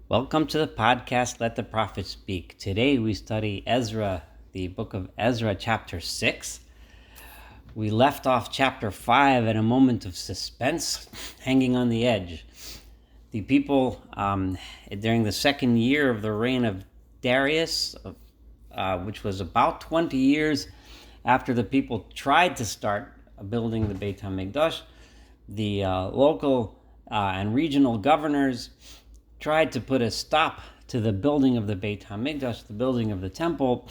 Welcome to the podcast, Let the Prophet Speak. Today we study Ezra, the book of Ezra, chapter 6. We left off chapter 5 at a moment of suspense, hanging on the edge. The people, during the second year of the reign of Darius, which was about 20 years after the people tried to start building the Beit HaMikdash, the local and regional governors tried to put a stop to the building of the Beit HaMikdash, the building of the temple,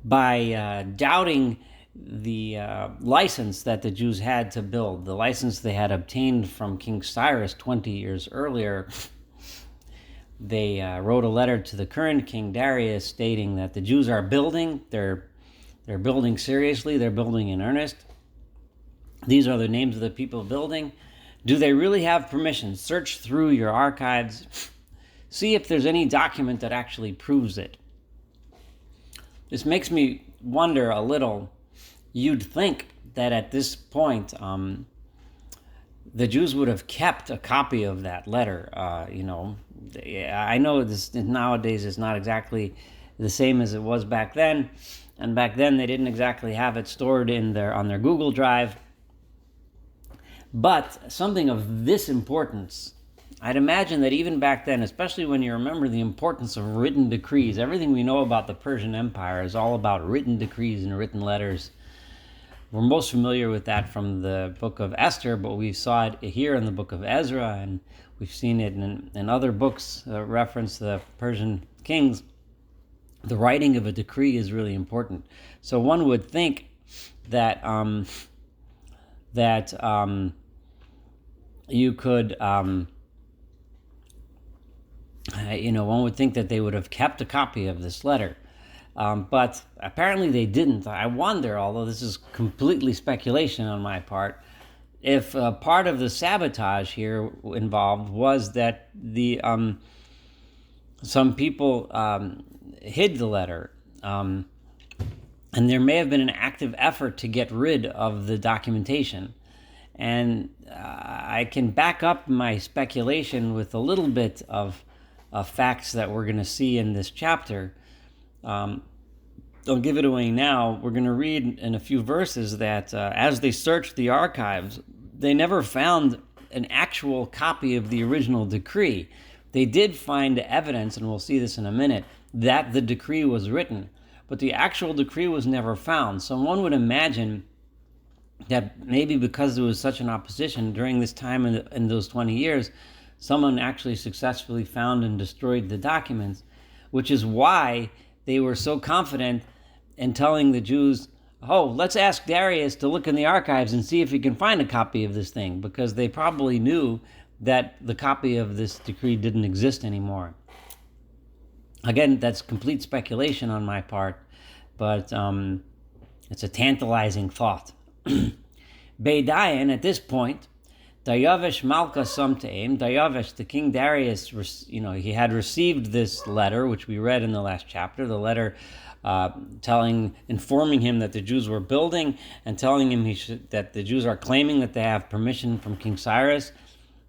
by doubting the license that the Jews had to build, the license they had obtained from King Cyrus 20 years earlier. They wrote a letter to the current King Darius stating that the Jews are building, they're building seriously, they're building in earnest. These are the names of the people building. Do they really have permission? Search through your archives. See if there's any document that actually proves it. This makes me wonder a little. You'd think that at this point, the Jews would have kept a copy of that letter. I know this nowadays is not exactly the same as it was back then. And back then, they didn't exactly have it stored on their Google Drive. But something of this importance, I'd imagine that even back then, especially when you remember the importance of written decrees, everything we know about the Persian Empire is all about written decrees and written letters. We're most familiar with that from the book of Esther, but we saw it here in the book of Ezra, and we've seen it in other books reference the Persian kings. The writing of a decree is really important. So one would think that you could, one would think that they would have kept a copy of this letter. But apparently they didn't. I wonder, although this is completely speculation on my part, if part of the sabotage here involved was that some people hid the letter. And there may have been an active effort to get rid of the documentation. And I can back up my speculation with a little bit of facts that we're going to see in this chapter. I'll give it away now. We're going to read in a few verses that as they searched the archives, they never found an actual copy of the original decree. They did find evidence, and we'll see this in a minute, that the decree was written, but the actual decree was never found. So one would imagine that maybe because there was such an opposition during this time in those 20 years, someone actually successfully found and destroyed the documents, which is why they were so confident in telling the Jews, let's ask Darius to look in the archives and see if he can find a copy of this thing, because they probably knew that the copy of this decree didn't exist anymore. Again, that's complete speculation on my part, but it's a tantalizing thought. Beidayan, at this point, Dayavesh Malka Samteim, Dayavesh, the King Darius, he had received this letter, which we read in the last chapter, the letter informing him that the Jews were building and telling him that the Jews are claiming that they have permission from King Cyrus.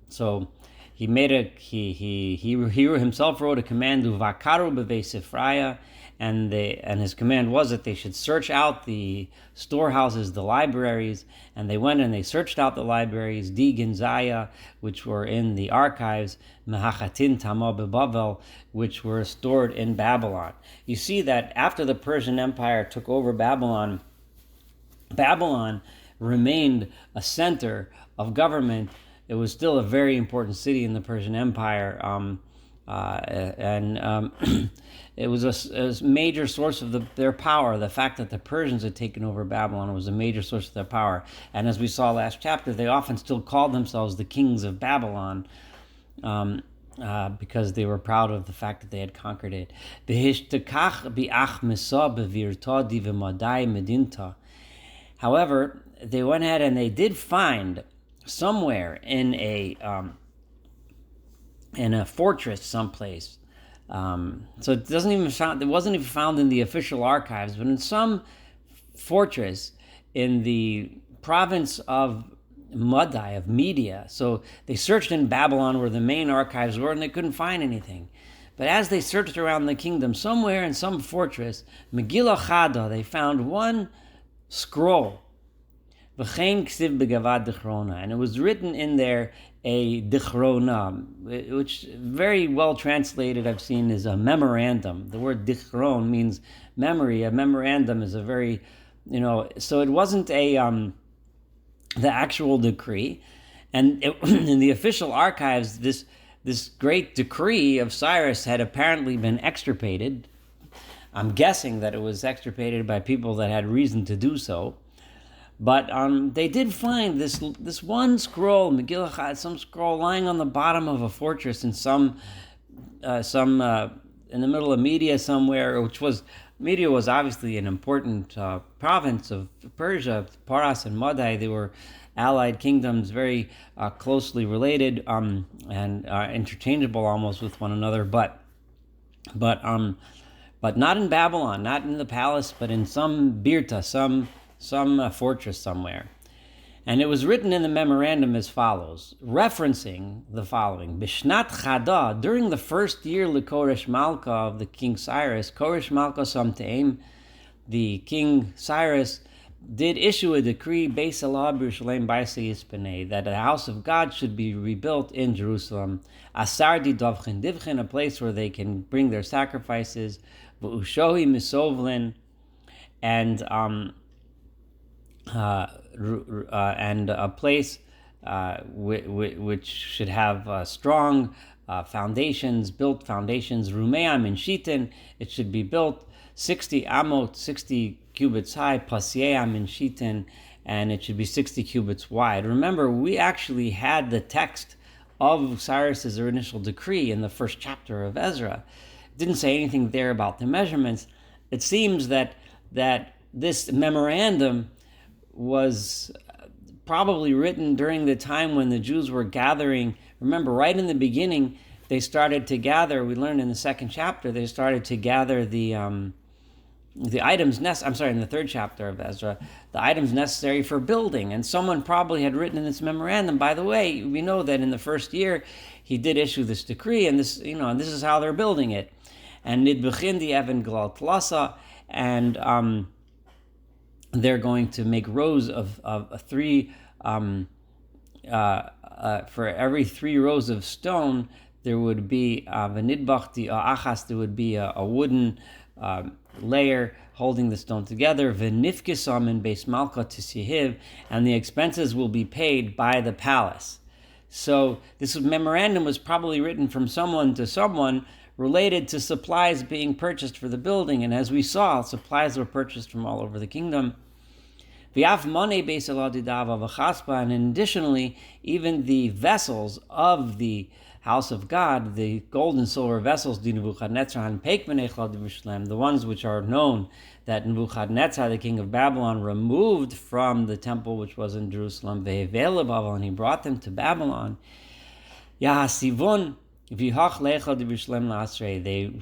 So he himself wrote a command, Uvakaru b'vei Sifraya, and his command was that they should search out the storehouses, the libraries, and they went and they searched out the libraries, Di Ginzaya, which were in the archives, Mehachatin Tama beBavel, which were stored in Babylon. You see that after the Persian Empire took over Babylon, Babylon remained a center of government. It was still a very important city in the Persian Empire, it was a major source of their power. The fact that the Persians had taken over Babylon was a major source of their power. And as we saw last chapter, they often still called themselves the kings of Babylon because they were proud of the fact that they had conquered it. However, they went ahead and they did find somewhere in a fortress someplace. So it wasn't even found in the official archives, but in some fortress in the province of Madai, of Media. So they searched in Babylon where the main archives were, and they couldn't find anything. But as they searched around the kingdom, somewhere in some fortress, Megillah Chada, they found one scroll. V'chein ksiv begavad dichrona, and it was written in there a dichrona, which very well translated I've seen is a memorandum. The word dichron means memory. A memorandum is a very, so it wasn't the actual decree. And in the official archives, this great decree of Cyrus had apparently been extirpated. I'm guessing that it was extirpated by people that had reason to do so. But they did find this one scroll, Megillah Chada, some scroll lying on the bottom of a fortress in some in the middle of Media somewhere, Media was obviously an important province of Persia. Paras and Madai, they were allied kingdoms, very closely related and interchangeable almost with one another. But not in Babylon, not in the palace, but in some birta, some fortress somewhere. And it was written in the memorandum as follows, referencing the following. Bishnat Chada, during the first year Koresh Malka of the King Cyrus, Koresh Malka Samteim, the King Cyrus did issue a decree, Beis Allah B'Yerushalayim B'Yisei Yispene, that the house of God should be rebuilt in Jerusalem. Asardi Dovchin Divchin, a place where they can bring their sacrifices. V'Ushohi Misovlin, and a place which should have strong foundations, built foundations. Rumeam in Shitin, it should be built 60 amot, 60 cubits high, pasyeam in Shitin, and it should be 60 cubits wide. Remember, we actually had the text of Cyrus's initial decree in the first chapter of Ezra. It didn't say anything there about the measurements. It seems that this memorandum was probably written during the time when the Jews were gathering. Remember, right in the beginning, they started to gather. We learned in the second chapter they started to gather the items. In the third chapter of Ezra, the items necessary for building. And someone probably had written in this memorandum. By the way, we know that in the first year he did issue this decree, and this is how they're building it. And nidbechin di even glal tlasa, and they're going to make rows of three, for every 3 rows of stone, there would be v'nidbach di achas, there would be a wooden layer holding the stone together, v'nifkisam in beis malka tisihiv, and the expenses will be paid by the palace. So this memorandum was probably written from someone to someone, related to supplies being purchased for the building. And as we saw, supplies were purchased from all over the kingdom. And additionally, even the vessels of the house of God, the gold and silver vessels, the ones which are known that Nebuchadnezzar, the king of Babylon, removed from the temple which was in Jerusalem, and he brought them to Babylon. They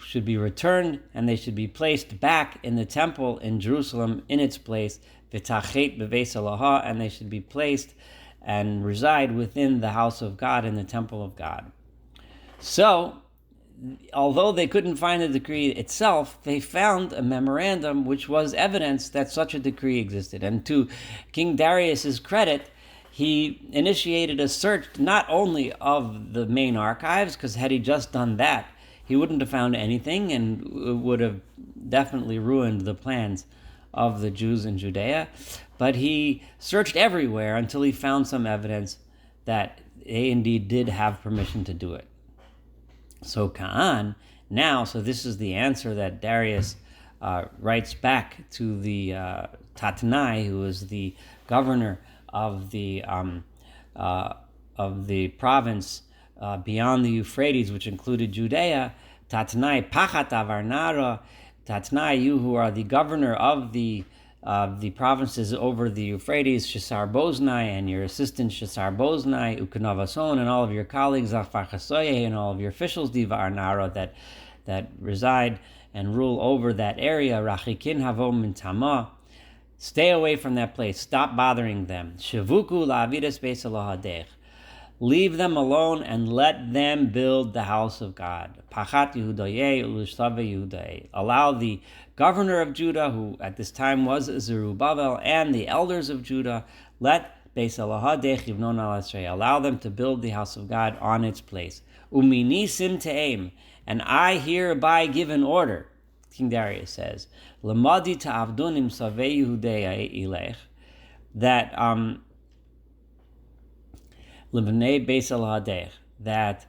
should be returned, and they should be placed back in the temple in Jerusalem in its place, and they should be placed and reside within the house of God in the temple of God. So, although they couldn't find the decree itself, they found a memorandum which was evidence that such a decree existed. And to King Darius's credit, he initiated a search not only of the main archives, because had he just done that, he wouldn't have found anything, and it would have definitely ruined the plans of the Jews in Judea. But he searched everywhere until he found some evidence that they indeed did have permission to do it. So Ka'an, so this is the answer that Darius writes back to the Tatnai, who is the governor of the province beyond the Euphrates, which included Judea. Tatnai pachat avarnara. Tatnai, you who are the governor of the provinces over the Euphrates, Shesar Boznai, and your assistant Shesar Boznai, Ukanavason, and all of your colleagues, Afachasoye, and all of your officials, Diva Arnara, that reside and rule over that area, Rachikin Havom Mintama. Stay away from that place. Stop bothering them. Shavuku la'avidas beis Elohadech. Leave them alone and let them build the house of God. Pachat Yehudaye u'lishtave Yehudaye. Allow the governor of Judah, who at this time was Zerubbabel, and the elders of Judah, let Beis Elohadech yivnon al Esrei. Allow them to build the house of God on its place. Uminisim te'em. And I hereby give an order, King Darius says, Lamadi ta'avdunim savei Yehudaye ilech, that L'bnei Beis Elohadech, that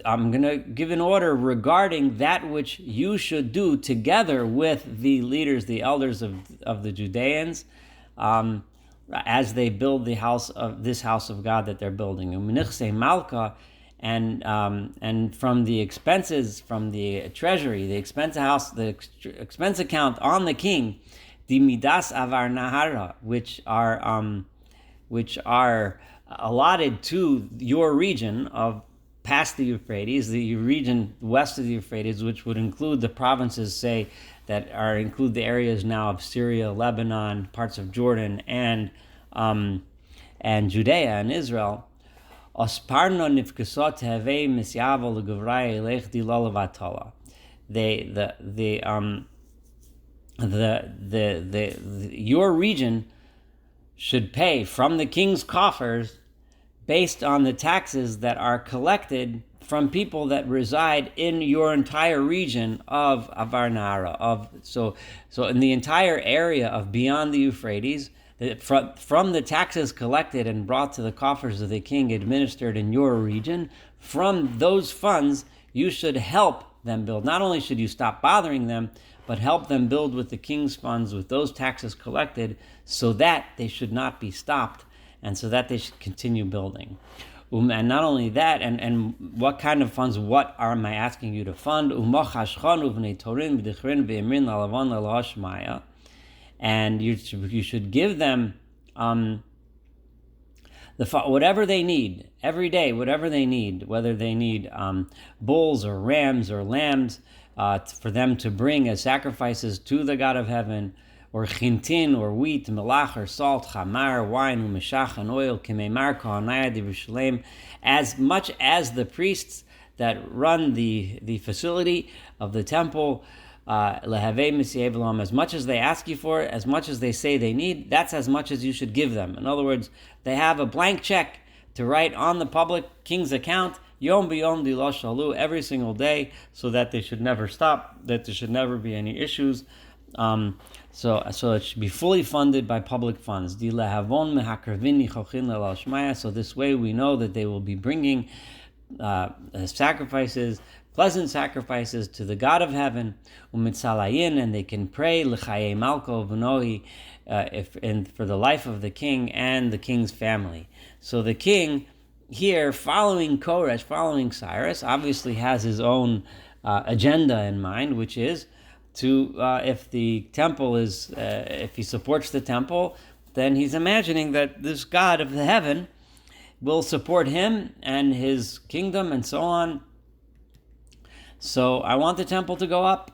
I'm going to give an order regarding that which you should do together with the leaders, the elders of the Judeans, as they build the house of God that they're building. Umenichse Malka, and from the expenses, from the treasury, the expense account on the king, the midas avar nahara, which are allotted to your region of past the Euphrates, the region west of the Euphrates, which would include the provinces, say, include the areas now of Syria, Lebanon, parts of Jordan, and Judea and Israel. Osparno nifkasot hevei misyavo leguvrai elech dilolavatala. Your region should pay from the king's coffers based on the taxes that are collected from people that reside in your entire region of Avar Nahara. So in the entire area of beyond the Euphrates, from the taxes collected and brought to the coffers of the king administered in your region, from those funds you should help them build. Not only should you stop bothering them, but help them build with the king's funds, with those taxes collected, so that they should not be stopped, and so that they should continue building. And not only that, and what kind of funds, what am I asking you to fund? And you should give them whatever they need, every day, whatever they need, whether they need bulls or rams or lambs, for them to bring as sacrifices to the God of heaven, or chintin, or wheat, melach, or salt, chamar, wine, umeshach, and oil, kimemar, kohanaya, Yerushalayim, as much as the priests that run the facility of the temple, lehavei misyevelam, as much as they ask you for, as much as they say they need, that's as much as you should give them. In other words, they have a blank check to write on the public king's account, Yom b'yom di lo shalu, every single day, so that they should never stop, that there should never be any issues. So it should be fully funded by public funds. Di lehavon mehakrevin nichochin lelal shmaya. So this way we know that they will be bringing sacrifices, pleasant sacrifices to the God of heaven, umitzalayin, and they can pray l'chaye malko v'nohi, for the life of the king and the king's family. So the king here, following Koresh, following Cyrus, obviously has his own agenda in mind, which is to, if the temple is, if he supports the temple, then he's imagining that this God of the heaven will support him and his kingdom and so on. So I want the temple to go up.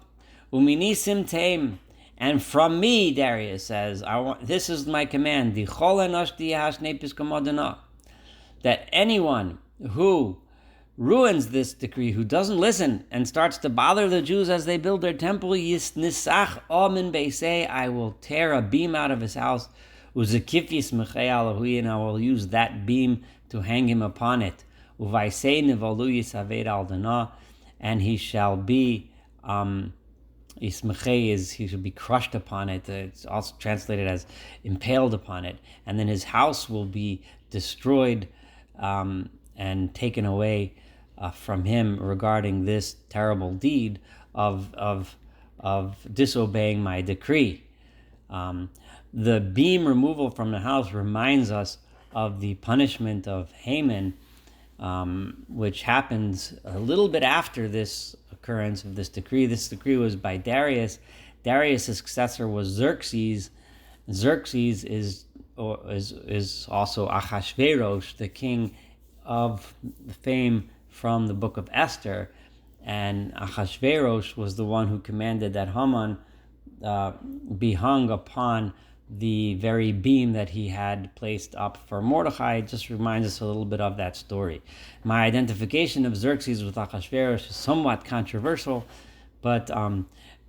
Uminisim teim. And from me, Darius says, this is my command. That anyone who ruins this decree, who doesn't listen and starts to bother the Jews as they build their temple, yisnisach omin beisei, I will tear a beam out of his house, uzekifis mechei alahui, and I will use that beam to hang him upon it. Uvaisei nevalu yisaved al dana, and he shall be Ismechei is he should be crushed upon it. It's also translated as impaled upon it, and then his house will be destroyed and taken away from him regarding this terrible deed of disobeying my decree. The beam removal from the house reminds us of the punishment of Haman, which happens a little bit after this occurrence of this decree. This decree was by Darius. Darius' successor was Xerxes. Xerxes is also Achashverosh, the king of fame from the book of Esther. And Achashverosh was the one who commanded that Haman be hung upon the very beam that he had placed up for Mordechai. It just reminds us a little bit of that story. My identification of Xerxes with Achashverosh is somewhat controversial, but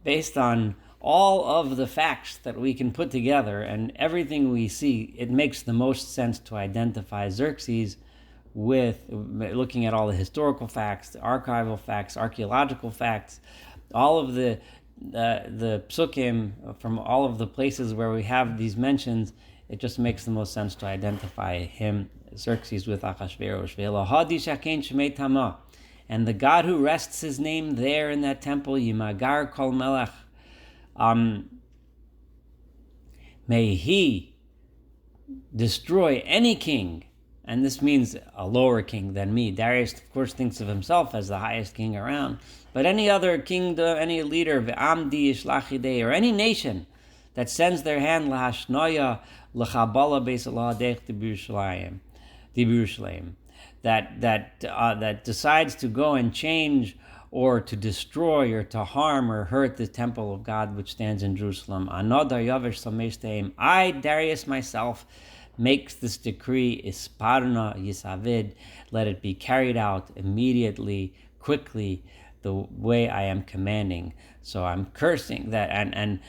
based on all of the facts that we can put together and everything we see, it makes the most sense to identify Xerxes with, looking at all the historical facts, the archival facts, archaeological facts, all of the psukim from all of the places where we have these mentions. It just makes the most sense to identify him, Xerxes, with Achashverosh. And the God who rests his name there in that temple, Yimagar Kol Melech, may he destroy any king, and this means a lower king than me. Darius, of course, thinks of himself as the highest king around, but any other kingdom, any leader, Ve'amdi Ishlachidei, or any nation that sends their hand lahashnoya l'chabala beis Elohadech d'Yerushalayim, that decides to go and change or to destroy or to harm or hurt the temple of God which stands in Jerusalem. I, Darius myself, makes this decree, isparna yisavid, let it be carried out immediately, quickly, the way I am commanding. So I'm cursing that, and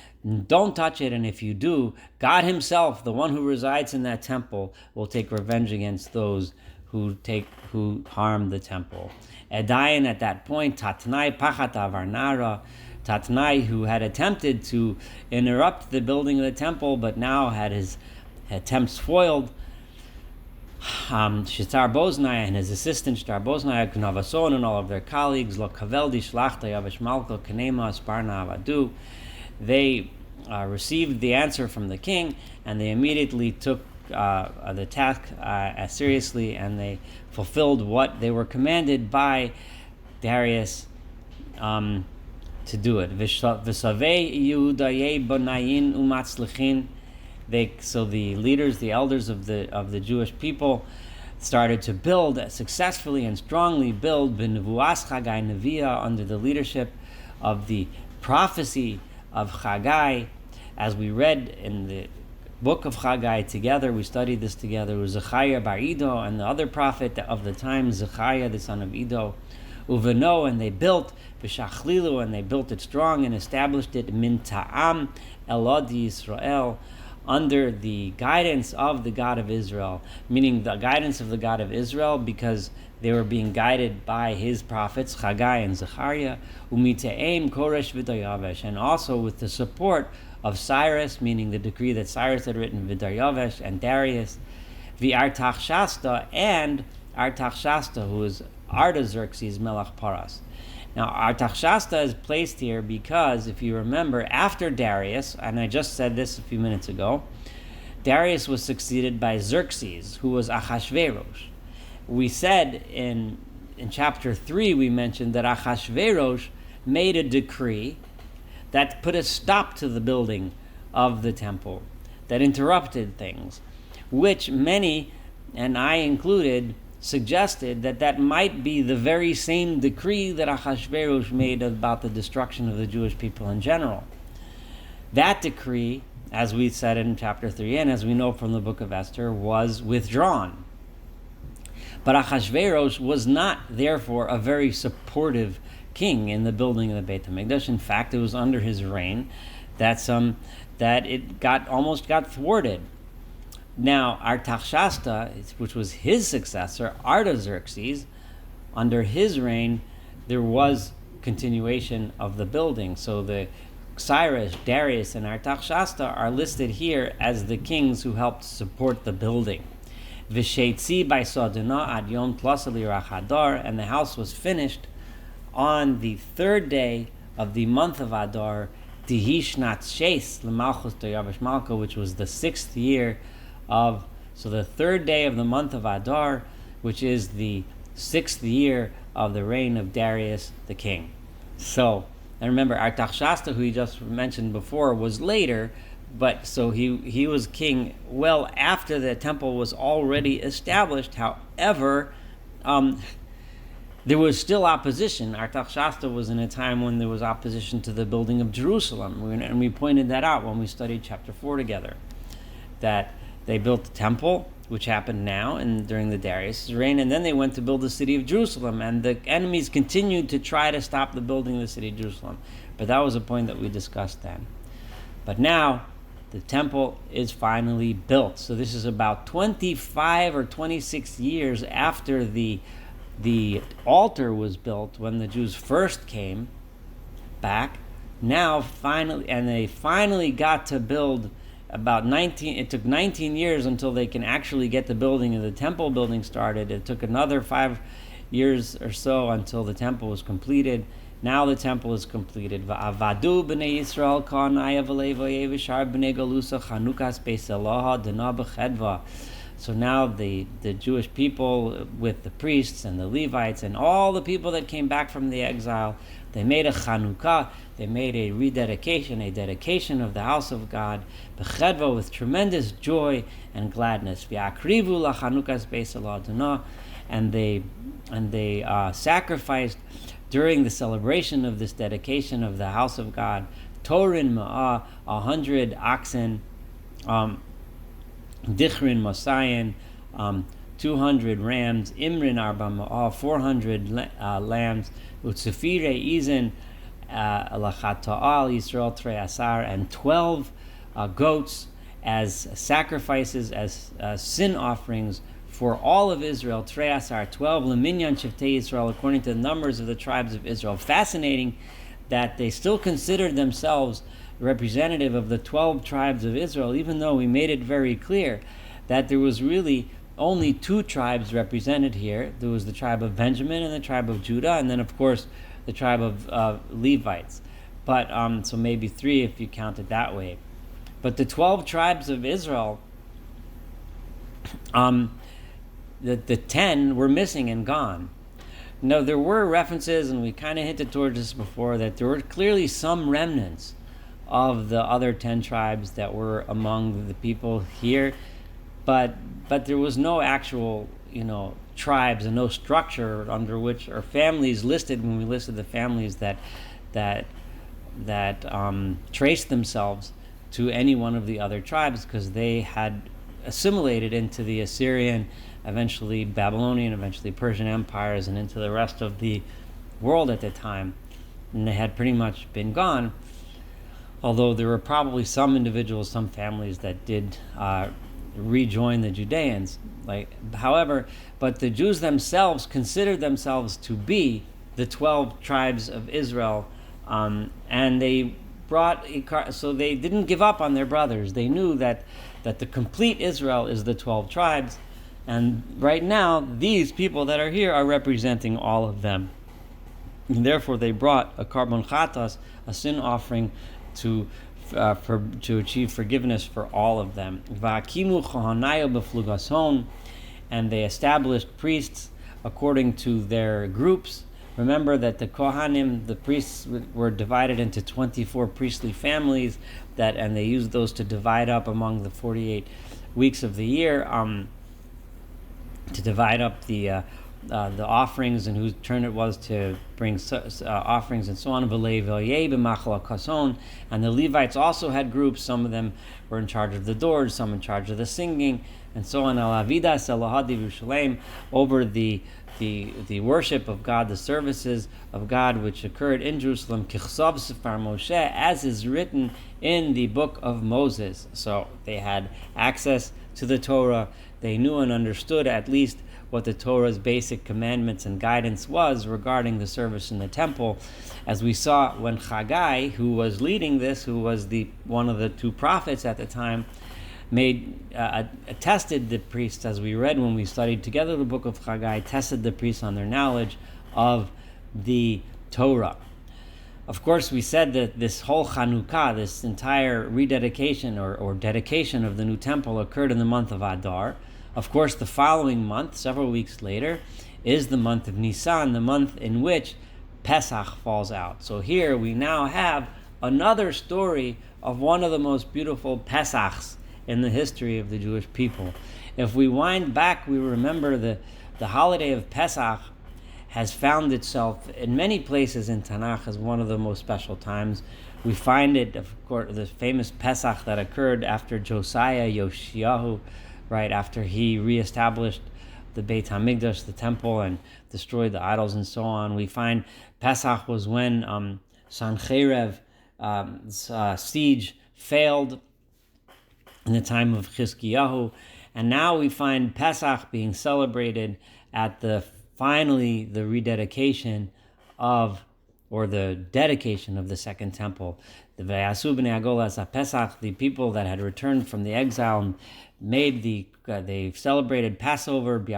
don't touch it, and if you do, God himself, the one who resides in that temple, will take revenge against those who harm the temple. Edayin, at that point, Tatnai Pachata Varnara, Tatnai, who had attempted to interrupt the building of the temple, but now had his attempts foiled, Shitar Boznai and his assistant Shitar Boznai, Gnavason, and all of their colleagues, Lo Kaveldi Shlachta Yavish Malko Kanema Sparna Avadu, they received the answer from the king, and they immediately took the task as seriously, and they fulfilled what they were commanded by Darius to do it. V'savei Yehudaye Bonayin Umatzlichin. So the leaders, the elders of the Jewish people, started to build successfully and strongly build b'nevuas Chagai Neviah under the leadership of the prophecy of Chagai, as we read in the book of Chagai together. We studied this together. It was Zechariah bar Iddo and the other prophet of the time, Zechariah the son of Iddo, Uveno, and they built B'shachlilu, and they built it strong and established it min ta'am elodi Yisrael, under the guidance of the God of Israel, meaning the guidance of the God of Israel, because they were being guided by his prophets, Chagai and Zechariah, umite'em koresh v'daryavesh, and also with the support of Cyrus, meaning the decree that Cyrus had written, v'daryavesh, and Darius, v'artachshasta, and Artaxerxes, who is Artaxerxes Melech Paras. Now, Artaxerxes is placed here because, if you remember, after Darius, and I just said this a few minutes ago, Darius was succeeded by Xerxes, who was Achashverosh. We said in chapter 3, we mentioned that Achashverosh made a decree that put a stop to the building of the temple, that interrupted things, which many, and I included, suggested that might be the very same decree that Achashverosh made about the destruction of the Jewish people in general. That decree, as we said in chapter 3, and as we know from the book of Esther, was withdrawn. But Achashverosh was not, therefore, a very supportive king in the building of the Beit HaMikdash. In fact, it was under his reign that it almost got thwarted. Now, Artaxerxes, which was his successor, Artaxerxes, under his reign, there was continuation of the building. So the Cyrus, Darius, and Artaxerxes are listed here as the kings who helped support the building. V'sheitzi by Sodina ad Yom Tlasali Rachadar, and the house was finished on the third day of the month of Adar, Tihishnat Sheis L'Malchus Dayavish Malka, which was the 6th year of, so the third day of the month of Adar, which is the 6th year of the reign of Darius the king. So, and remember, Artaxerxes, who he just mentioned before, was later, but so he was king well after the temple was already established. However, there was still opposition. Artaxerxes was in a time when there was opposition to the building of Jerusalem, and we pointed that out when we studied chapter 4 together, that they built the temple, which happened now and during the Darius' reign, and then they went to build the city of Jerusalem, and the enemies continued to try to stop the building of the city of Jerusalem. But that was a point that we discussed then. But now, the temple is finally built. So this is about 25 or 26 years after the altar was built, when the Jews first came back. Now, finally, and they finally got to build about 19, it took 19 years until they can actually get the building of the temple building started. It took another 5 years or so until the temple was completed. Now the temple is completed. Va'avadu b'nei Yisrael ka'anaya v'lei v'shar b'nei galusa chanukas beis Eloha dana b'chedva. So now the Jewish people, with the priests and the Levites and all the people that came back from the exile, they made a Chanukah, they made a rededication, a dedication of the house of God, b'chedva, with tremendous joy and gladness. V'akrivu lachanukas beis Eloha, and they sacrificed during the celebration of this dedication of the house of God, Torin Ma'ah, 100 oxen, Dichrin Mosayan, 200 rams, Imrin Arba Ma'ah, 400 lambs, Utsufire Izin, Lachata'al Yisrael Trei Asar, and 12 goats as sacrifices, as sin offerings for all of Israel, Trei Asar, 12, Leminyan Shiftei Yisrael, according to the numbers of the tribes of Israel. Fascinating that they still considered themselves representative of the 12 tribes of Israel, even though we made it very clear that there was really only 2 tribes represented here. There was the tribe of Benjamin and the tribe of Judah, and then, of course, the tribe of Levites. But so maybe 3 if you count it that way. But the 12 tribes of Israel, the 10 were missing and gone. Now, there were references, and we kind of hinted towards this before, that there were clearly some remnants of the other 10 tribes that were among the people here, but there was no actual, tribes and no structure under which, or families listed when we listed the families that traced themselves to any one of the other tribes, because they had assimilated into the Assyrian, eventually Babylonian, eventually Persian empires, and into the rest of the world at the time, and they had pretty much been gone. Although there were probably some individuals, some families that did rejoin the Judeans. However, but the Jews themselves considered themselves to be the 12 tribes of Israel, and they so they didn't give up on their brothers. They knew that the complete Israel is the 12 tribes, and right now these people that are here are representing all of them. And therefore, they brought a carbon chatas, a sin offering, to achieve forgiveness for all of them. Va'akimu chohanayo b'flugason, and they established priests according to their groups. Remember that the Kohanim, the priests, were divided into 24 priestly families, and they used those to divide up among the 48 weeks of the year, to divide up the offerings and whose turn it was to bring offerings and so on. And the Levites also had groups. Some of them were in charge of the doors, some in charge of the singing, and so on. Over the worship of God, the services of God which occurred in Jerusalem, as is written in the book of Moses. So they had access to the Torah. They knew and understood at least what the Torah's basic commandments and guidance was regarding the service in the temple. As we saw when Haggai, who was leading this, who was one of the 2 prophets at the time, tested the priests, as we read when we studied together the book of Haggai, tested the priests on their knowledge of the Torah. Of course, we said that this whole Chanukah, this entire rededication or dedication of the new temple, occurred in the month of Adar. Of course, the following month, several weeks later, is the month of Nisan, the month in which Pesach falls out. So here we now have another story of one of the most beautiful Pesachs in the history of the Jewish people. If we wind back, we remember the holiday of Pesach has found itself in many places in Tanakh as one of the most special times. We find it, of course, the famous Pesach that occurred after Josiah, Yoshiyahu, right after he reestablished the Beit HaMikdash, the temple, and destroyed the idols and so on. We find Pesach was when Sancheirev's siege failed in the time of Chizkiyahu, and now we find Pesach being celebrated at the rededication of, or the dedication of the Second Temple. The Vayasu b'nei Agola as Pesach, the people that had returned from the exile, they celebrated Passover. They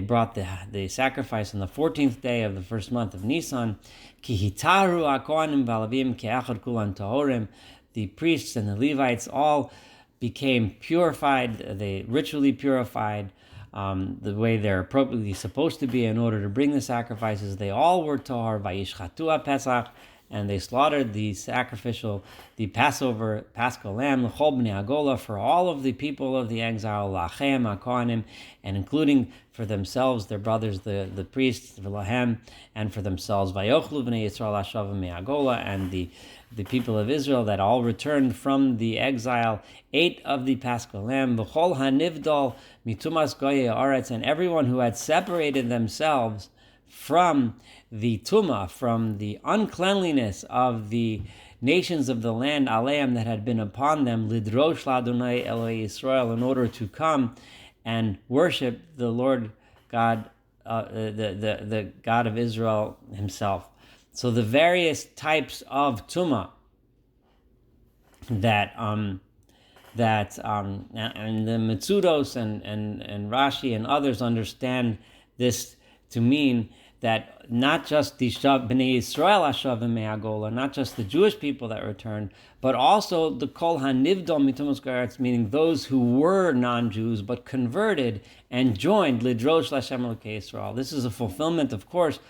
brought the sacrifice on the 14th day of the first month of Nisan. The priests and the Levites all became purified. They ritually purified, the way they're appropriately supposed to be in order to bring the sacrifices. They all were tahor, vayishchatu Pesach, and they slaughtered the Passover paschal lamb, l'chol b'nei Agola, for all of the people of the exile, lachem hakohanim, and including for themselves, their brothers, the priests, v'lahem, and for themselves, vayochlu b'nei Yisrael hashavim me'agola, and the people of Israel that all returned from the exile ate of the paschal lamb, v'chol hanivdal mitumas goyei haaretz, and everyone who had separated themselves from the tumah, from the uncleanliness of the nations of the land, aleim, that had been upon them, lidrosh ladonai Eloi Yisrael, in order to come and worship the Lord God, the God of Israel himself. So the various types of tumah that and the Metzudos and Rashi and others understand this to mean that not just the Bnei Yisrael Hashavim Me'agola, not just the Jewish people that returned, but also the Kol HaNivdal Mitumas Garetz, meaning those who were non-Jews but converted and joined Lidrosh Lashem Elokei Yisrael. This is a fulfillment, of course,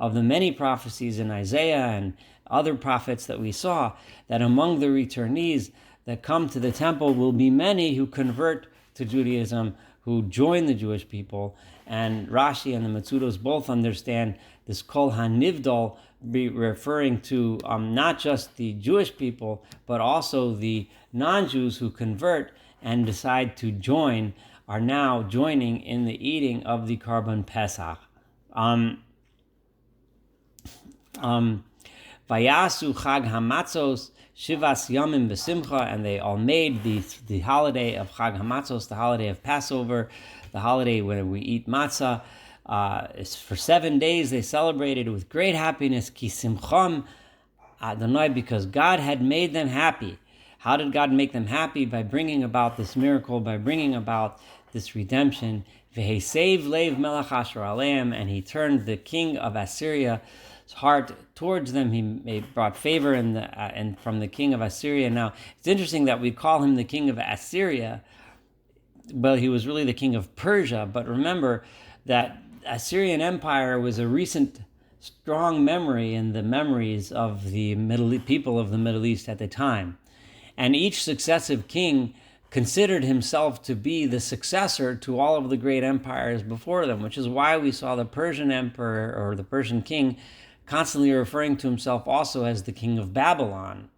of the many prophecies in Isaiah and other prophets that we saw, that among the returnees that come to the temple will be many who convert to Judaism, who join the Jewish people. And Rashi and the Metzudos both understand this Kol HaNivdal be referring to not just the Jewish people, but also the non-Jews who convert and decide to join, are now joining in the eating of the Karban Pesach. Vayasu Chag Hamatzos Shivas Yamim V'Simcha, and they all made the holiday of Chag Hamatzos, the holiday of Passover, the holiday when we eat matzah. It's for 7 days they celebrated with great happiness, Ki Simcham Adonai, because God had made them happy. How did God make them happy? By bringing about this miracle, by bringing about this redemption. V'Heisev Leiv Melech Asher Aleim, and he turned the king of Assyria's heart towards them. He brought favor and from the king of Assyria. Now, it's interesting that we call him the king of Assyria. Well, he was really the king of Persia, but remember that Assyrian Empire was a recent strong memory in the memories of the people of the Middle East at the time. And each successive king considered himself to be the successor to all of the great empires before them, which is why we saw the Persian emperor, or the Persian king, constantly referring to himself also as the king of Babylon.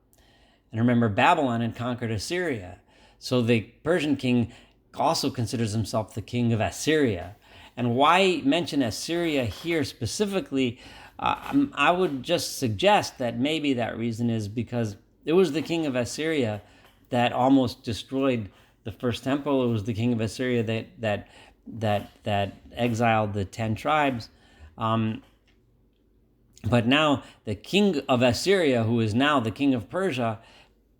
And remember, Babylon had conquered Assyria. So the Persian king also considers himself the king of Assyria. And why mention Assyria here specifically? I would just suggest that maybe that reason is because it was the king of Assyria that almost destroyed the first temple. It was the king of Assyria that exiled the 10 tribes. But now the king of Assyria, who is now the king of Persia,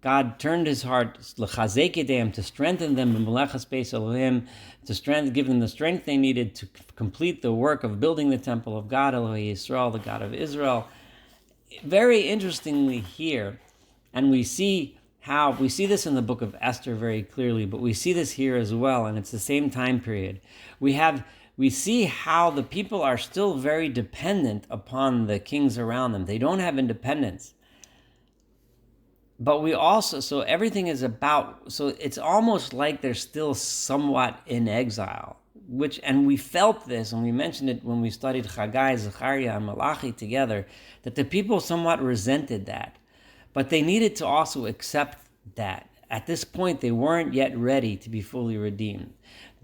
God turned his heart to strengthen them in Melechas Beis Elohim, to give them the strength they needed to complete the work of building the temple of God, Eloi Yisrael, the God of Israel. Very interestingly here, and we see this in the book of Esther very clearly, but we see this here as well, and it's the same time period. We see how the people are still very dependent upon the kings around them. They don't have independence. But we also, so everything is about, so it's almost like they're still somewhat in exile. and we felt this, and we mentioned it when we studied Chagai, Zechariah, and Malachi together, that the people somewhat resented that. But they needed to also accept that. At this point, they weren't yet ready to be fully redeemed.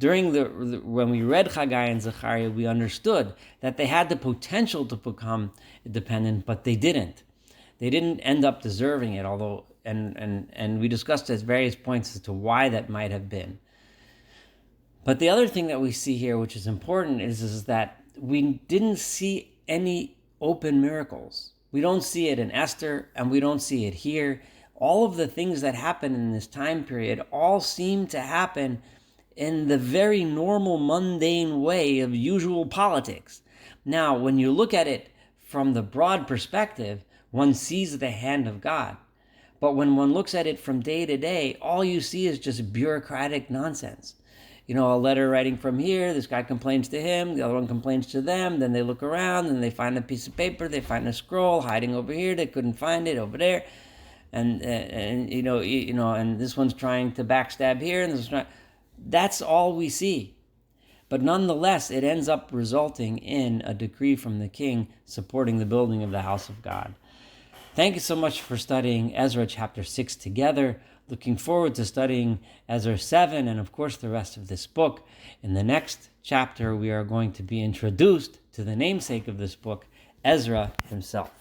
When we read Chagai and Zechariah, we understood that they had the potential to become dependent, but they didn't. They didn't end up deserving it, although, and we discussed at various points as to why that might have been. But the other thing that we see here, which is important, is that we didn't see any open miracles. We don't see it in Esther, and we don't see it here. All of the things that happen in this time period all seem to happen in the very normal, mundane way of usual politics. Now, when you look at it from the broad perspective, one sees the hand of God. But when one looks at it from day to day, all you see is just bureaucratic nonsense. A letter writing from here, this guy complains to him, the other one complains to them, then they look around and they find a piece of paper, they find a scroll hiding over here, they couldn't find it over there. And this one's trying to backstab here, and this one's trying. That's all we see. But nonetheless, it ends up resulting in a decree from the king supporting the building of the house of God. Thank you so much for studying Ezra chapter 6 together. Looking forward to studying Ezra 7 and, of course, the rest of this book. In the next chapter, we are going to be introduced to the namesake of this book, Ezra himself.